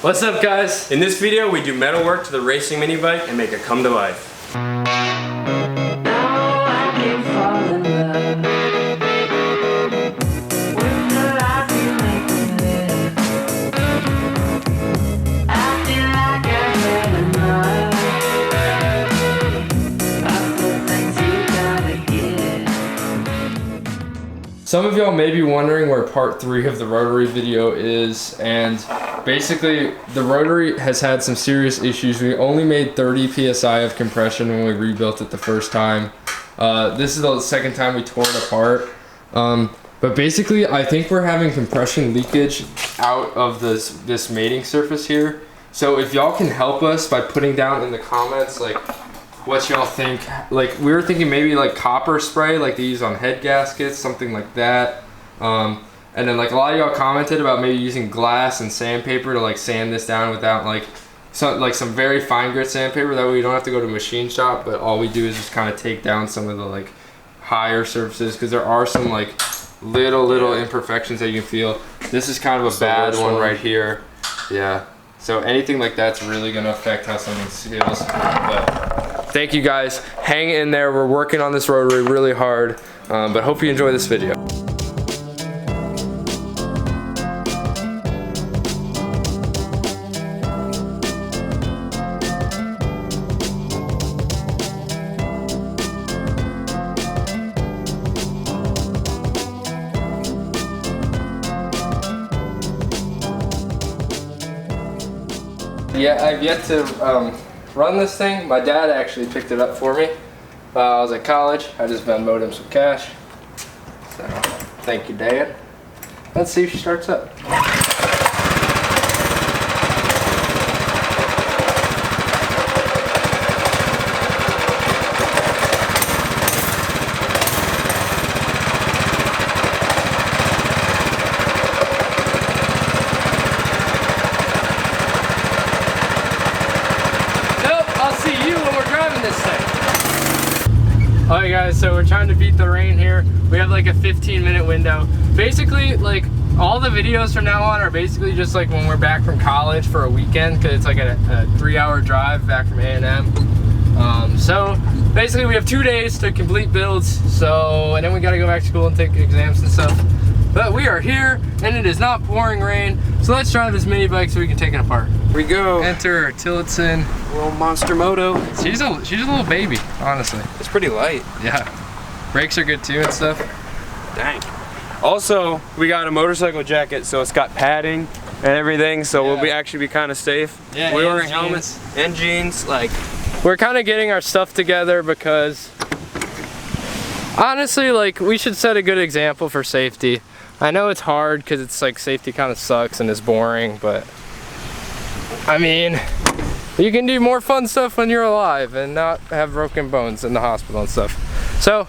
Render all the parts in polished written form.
What's up, guys? In this video, we do metal work to the racing mini bike and make it come to life. Some of y'all may be wondering where part 3 of the rotary video is, and basically the rotary has had some serious issues. We only made 30 psi of compression when we rebuilt it the first time. This is the second time we tore it apart. But basically I think we're having compression leakage out of this mating surface here. So if y'all can help us by putting down in the comments like what y'all think. Like, we were thinking maybe like copper spray like they use on head gaskets, something like that. And then like a lot of y'all commented about maybe using glass and sandpaper to like sand this down without like some very fine grit sandpaper. That way we don't have to go to a machine shop, but all we do is just kind of take down some of the like higher surfaces, because there are some like little imperfections that you can feel. This is kind of a bad one right here. Yeah. So anything like that's really gonna affect how something feels. But thank you guys. Hang in there. We're working on this rotary really hard. But hope you enjoy this video. Yeah, I've yet to run this thing. My dad actually picked it up for me while I was at college. I just Venmo'd him some cash. So, thank you, Dad. Let's see if she starts up. Alright guys, so we're trying to beat the rain here. We have like a 15-minute window. Basically, like, all the videos from now on are basically just like when we're back from college for a weekend, because it's like a 3-hour drive back from A&M. So basically we have 2 days to complete builds, so, and then we gotta go back to school and take exams and stuff. But we are here, and it is not pouring rain, so let's try this mini bike so we can take it apart. Here we go. Enter our Tillotson. Little monster moto. She's a little baby, honestly. It's pretty light. Yeah. Brakes are good too and stuff. Dang. Also, we got a motorcycle jacket, so it's got padding and everything, so we'll actually be kind of safe. Yeah, we're wearing helmets and jeans. Like, we're kind of getting our stuff together because honestly, like, we should set a good example for safety. I know it's hard because it's like safety kind of sucks and is boring, but I mean, you can do more fun stuff when you're alive and not have broken bones in the hospital and stuff. So,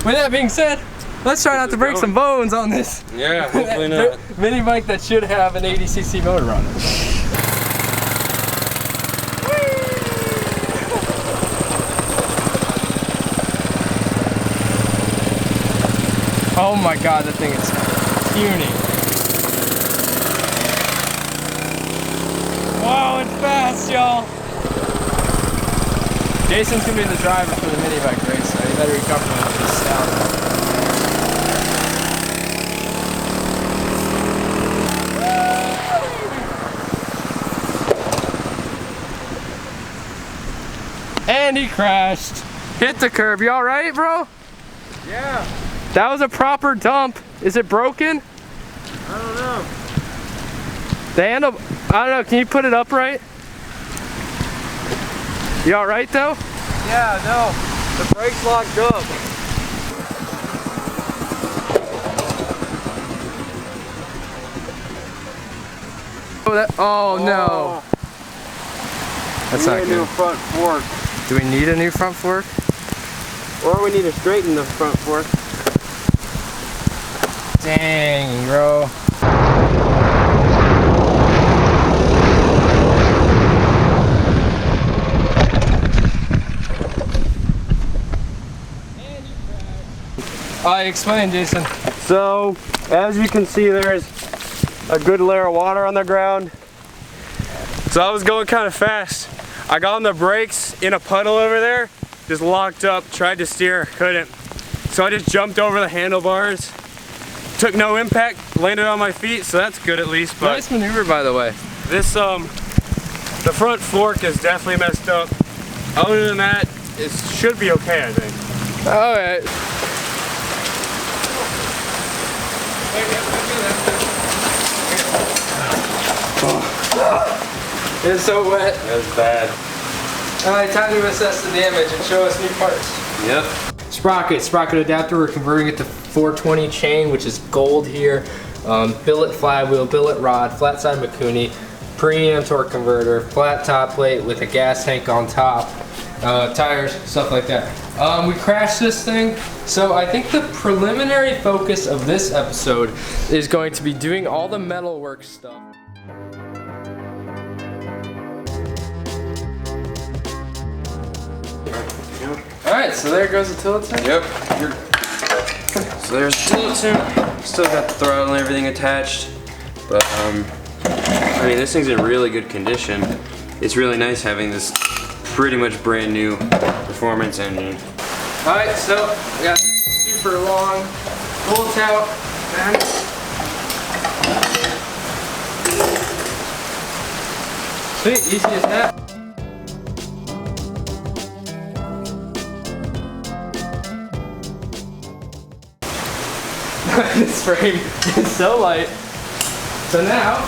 with that being said, let's try not to break some bones on this. Yeah, hopefully not. Mini bike that should have an 80cc motor on it. Oh my god, that thing is puny. Wow, it's fast, y'all. Jason's gonna be the driver for the mini bike race, so he better be comfortable with this sound. And he crashed. Hit the curb. You alright, bro? Yeah. That was a proper dump. Is it broken? I don't know. The handle, I don't know, can you put it upright? You alright though? Yeah, no. The brake's locked up. Oh no. That's not good. We need a new front fork. Do we need a new front fork? Or we need to straighten the front fork. Dang, bro. Explain, Jason. So, as you can see, there's a good layer of water on the ground. So I was going kind of fast. I got on the brakes in a puddle over there, just locked up, tried to steer, couldn't. So I just jumped over the handlebars, took no impact, landed on my feet, so that's good at least. But nice maneuver, by the way. this, the front fork is definitely messed up. Other than that, it should be okay, I think. All right. It's so wet. That's bad. Alright, time to assess the damage and show us new parts. Yep. Sprocket adapter, we're converting it to 420 chain, which is gold here. Billet flywheel, billet rod, flat side Mikuni, premium torque converter, flat top plate with a gas tank on top, tires, stuff like that. We crashed this thing, so I think the preliminary focus of this episode is going to be doing all the metalwork stuff. Alright, so there goes the Tillotson. Yep. So there's the Tillotson. Still got the throttle and everything attached. But I mean, this thing's in really good condition. It's really nice having this pretty much brand new performance engine. Alright, so we got super long bolt out and sweet, easy as that. This frame is so light. So now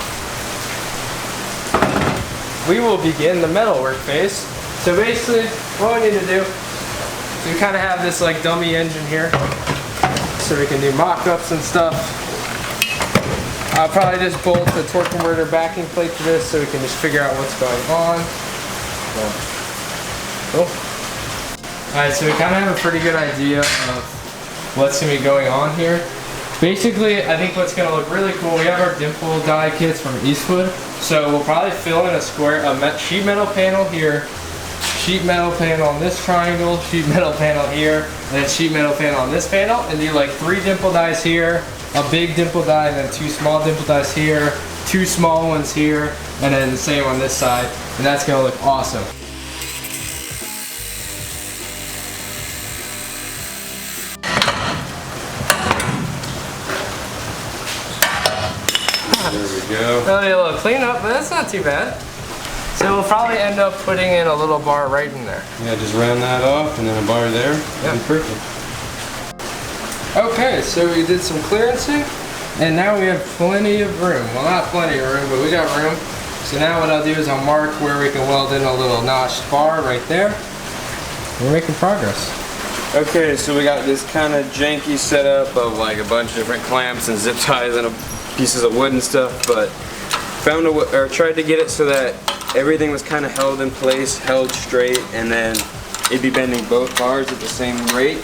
we will begin the metalwork phase. So basically what we need to do is we kind of have this like dummy engine here so we can do mock-ups and stuff. I'll probably just bolt the torque converter backing plate to this so we can just figure out what's going on. Cool. Alright, so we kind of have a pretty good idea of what's going to be going on here. Basically, I think what's going to look really cool, we have our Dimple die kits from Eastwood. So we'll probably fill in a sheet metal panel here, sheet metal panel on this triangle, sheet metal panel here, and then sheet metal panel on this panel, and do like 3 Dimple dies here, a big Dimple die, and then 2 small Dimple dies here, 2 small ones here, and then the same on this side, and that's going to look awesome. There we go. That'll be a little cleanup, but that's not too bad. So we'll probably end up putting in a little bar right in there. Yeah, just round that off and then a bar there. Yeah, perfect. Okay, so we did some clearancing, and now we have plenty of room. Well, not plenty of room, but we got room. So now what I'll do is I'll mark where we can weld in a little notched bar right there. We're making progress. Okay, so we got this kind of janky setup of like a bunch of different clamps and zip ties and pieces of wood and stuff, but tried to get it so that everything was kind of held in place, held straight, and then it'd be bending both bars at the same rate.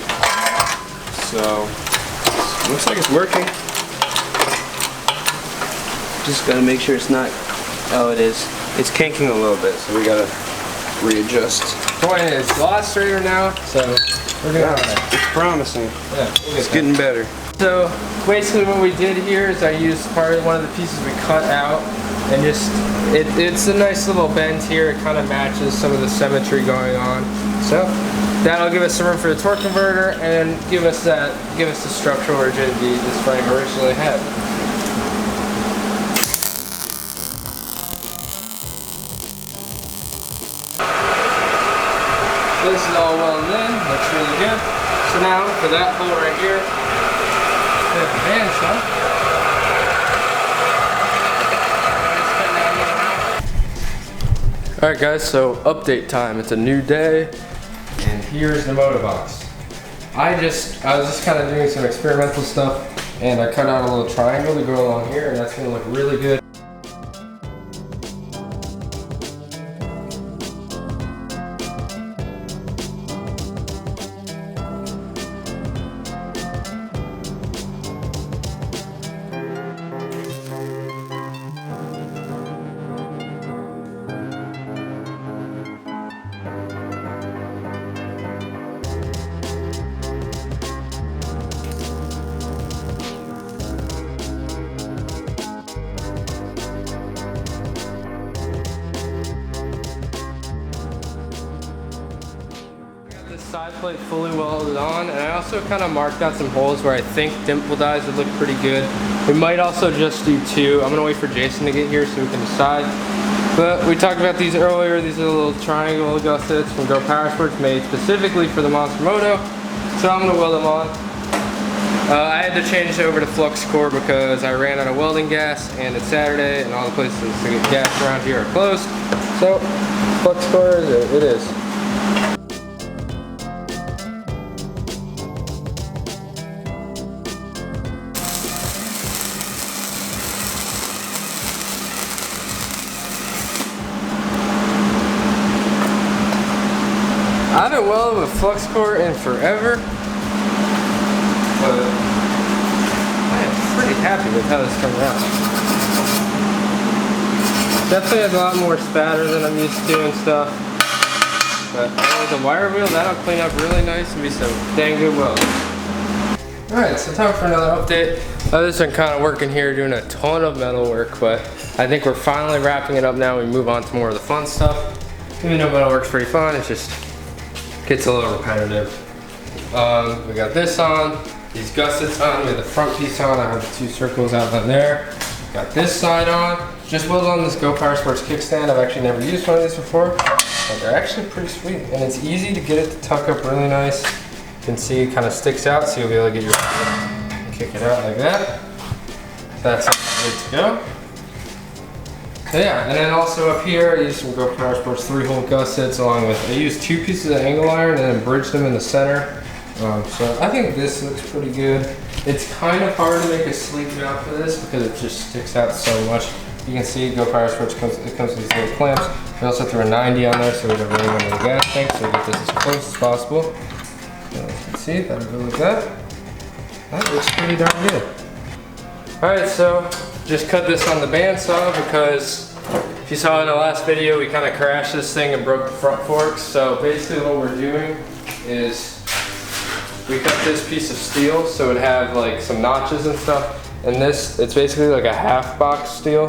So looks like it's working. Just gotta make sure it's not. Oh, it is. It's kinking a little bit, so we gotta readjust. Point is, it's a lot straighter now, so we're doing alright. It's promising. Yeah, It's getting better. So basically what we did here is I used one of the pieces we cut out, and just it's a nice little bend here. It kind of matches some of the symmetry going on. So that'll give us some room for the torque converter and give us the structural rigidity this frame originally had. This is all welded in, looks really good. So now for that hole right here, alright guys, so update time. It's a new day, and here's the motovox. I was just kind of doing some experimental stuff, and I cut out a little triangle to go along here, and that's going to look really good. side plate fully welded on, and I also kind of marked out some holes where I think Dimple dies would look pretty good. We might also just do 2. I'm gonna wait for Jason to get here so we can decide. But we talked about these earlier. These are the little triangle gussets from Go Power Sports, made specifically for the Monster Moto. So I'm gonna weld them on. I had to change over to flux core because I ran out of welding gas, and it's Saturday and all the places to get gas around here are closed. So flux core it is. I haven't welded with flux core in forever, but I am pretty happy with how this turned out. Definitely has a lot more spatter than I'm used to and stuff, but the wire wheel, that'll clean up really nice and be some dang good welding. Alright, so time for another update. I've just been kind of working here doing a ton of metal work, but I think we're finally wrapping it up now. We move on to more of the fun stuff. Even though metal work's pretty fun, it's just gets a little repetitive. We got this on, these gussets on, we have the front piece on, I have the 2 circles out on there. Got this side on, just welded on this Go Power Sports kickstand. I've actually never used one of these before, but they're actually pretty sweet. And it's easy to get it to tuck up really nice. You can see it kind of sticks out, so you'll be able to get your kick it out like that. That's good to go. So yeah, and then also up here, I used some Go Power Sports 3-hole gussets along with, I used 2 pieces of angle iron and then bridged them in the center. So I think this looks pretty good. It's kind of hard to make a sleek mount for this because it just sticks out so much. You can see Go Power Sports comes with these little clamps. We also threw a 90 on there so we have room under the gas tank, so we get this as close as possible. So you can see that'll go like that. That looks pretty darn good. Alright, so just cut this on the bandsaw because if you saw in the last video, we kind of crashed this thing and broke the front forks. So basically what we're doing is we cut this piece of steel so it have like some notches and stuff. And this, it's basically like a half box steel.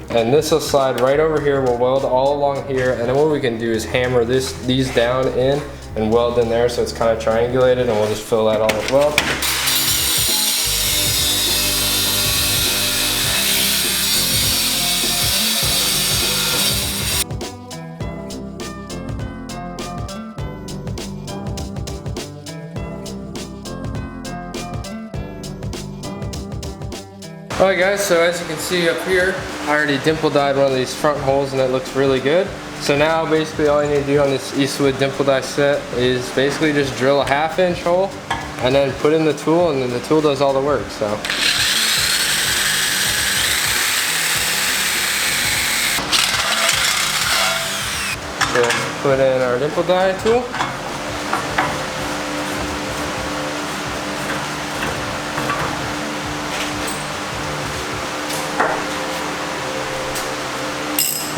And this will slide right over here. We'll weld all along here. And then what we can do is hammer these down in and weld in there so it's kind of triangulated, and we'll just fill that all as well. Alright guys, so as you can see up here, I already dimple dyed one of these front holes and it looks really good. So now basically all you need to do on this Eastwood dimple dye set is basically just drill a 1/2 inch hole and then put in the tool, and then the tool does all the work. So put in our dimple dye tool.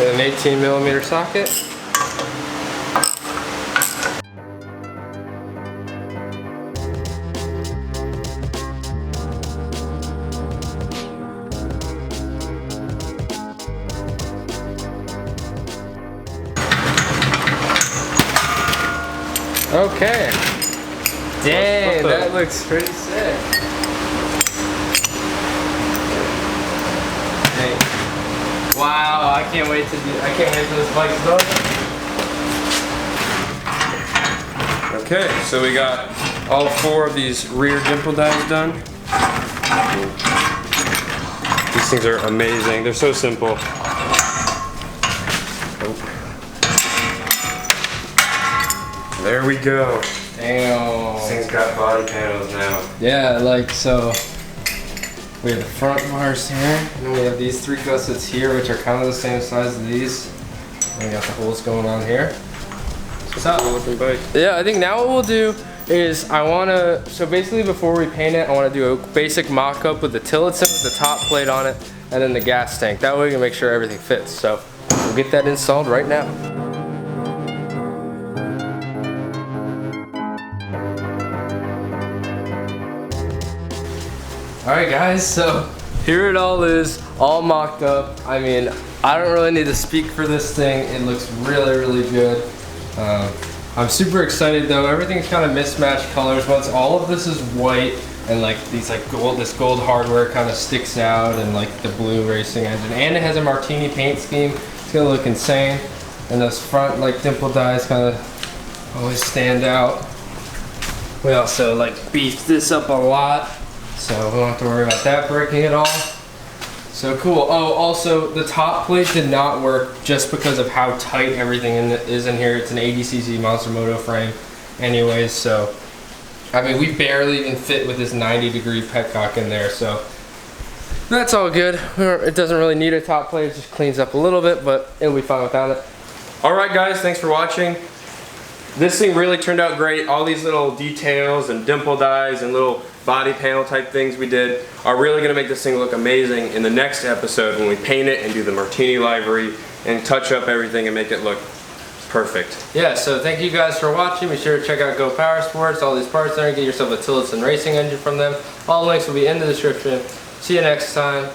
An 18mm socket. Okay. Dang, that looks pretty sick. Wow, I can't wait till this bike's done. Okay, so we got all 4 of these rear dimple dyes done. These things are amazing. They're so simple. There we go. Damn. This thing's got body panels now. Yeah, like so. We have the front bars here, and then we have these 3 gussets here, which are kind of the same size as these. And we got the holes going on here. So, yeah, I think now what we'll do is so basically before we paint it, I want to do a basic mock-up with the Tillotson with the top plate on it, and then the gas tank. That way we can make sure everything fits. So we'll get that installed right now. Alright guys, so here it all is, all mocked up. I mean, I don't really need to speak for this thing. It looks really, really good. I'm super excited though. Everything's kind of mismatched colors. Once all of this is white and like these like this gold hardware kind of sticks out, and like the blue racing engine, and it has a martini paint scheme. It's gonna look insane. And those front like Dimple dies kind of always stand out. We also like beefed this up a lot, so we don't have to worry about that breaking at all. So cool. Oh, also the top plate did not work just because of how tight everything is in here. It's an 80cc Monster Moto frame anyways, so I mean we barely even fit with this 90-degree petcock in there, so that's all good. It doesn't really need a top plate, it just cleans up a little bit, but it'll be fine without it. Alright guys, thanks for watching. This thing really turned out great. All these little details and dimple dies and little body panel type things we did are really going to make this thing look amazing in the next episode when we paint it and do the martini livery and touch up everything and make it look perfect. Yeah, so thank you guys for watching. Be sure to check out Go Power Sports, all these parts there, and get yourself a Tillotson racing engine from them. All the links will be in the description. See you next time.